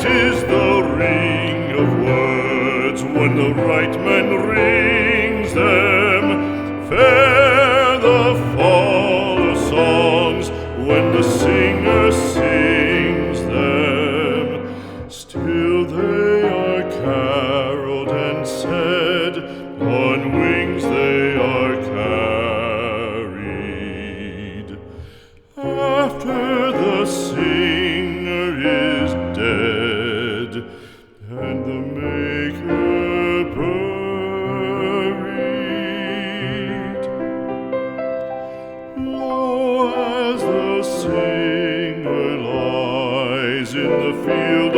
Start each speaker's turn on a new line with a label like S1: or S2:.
S1: is the ring of words when the right man rings them. Fair the fall of songs when the singer sings them. Still they are caroled and said, on wings they are carried. After the singer is dead and the maker buried, lo, as the singer lies in the field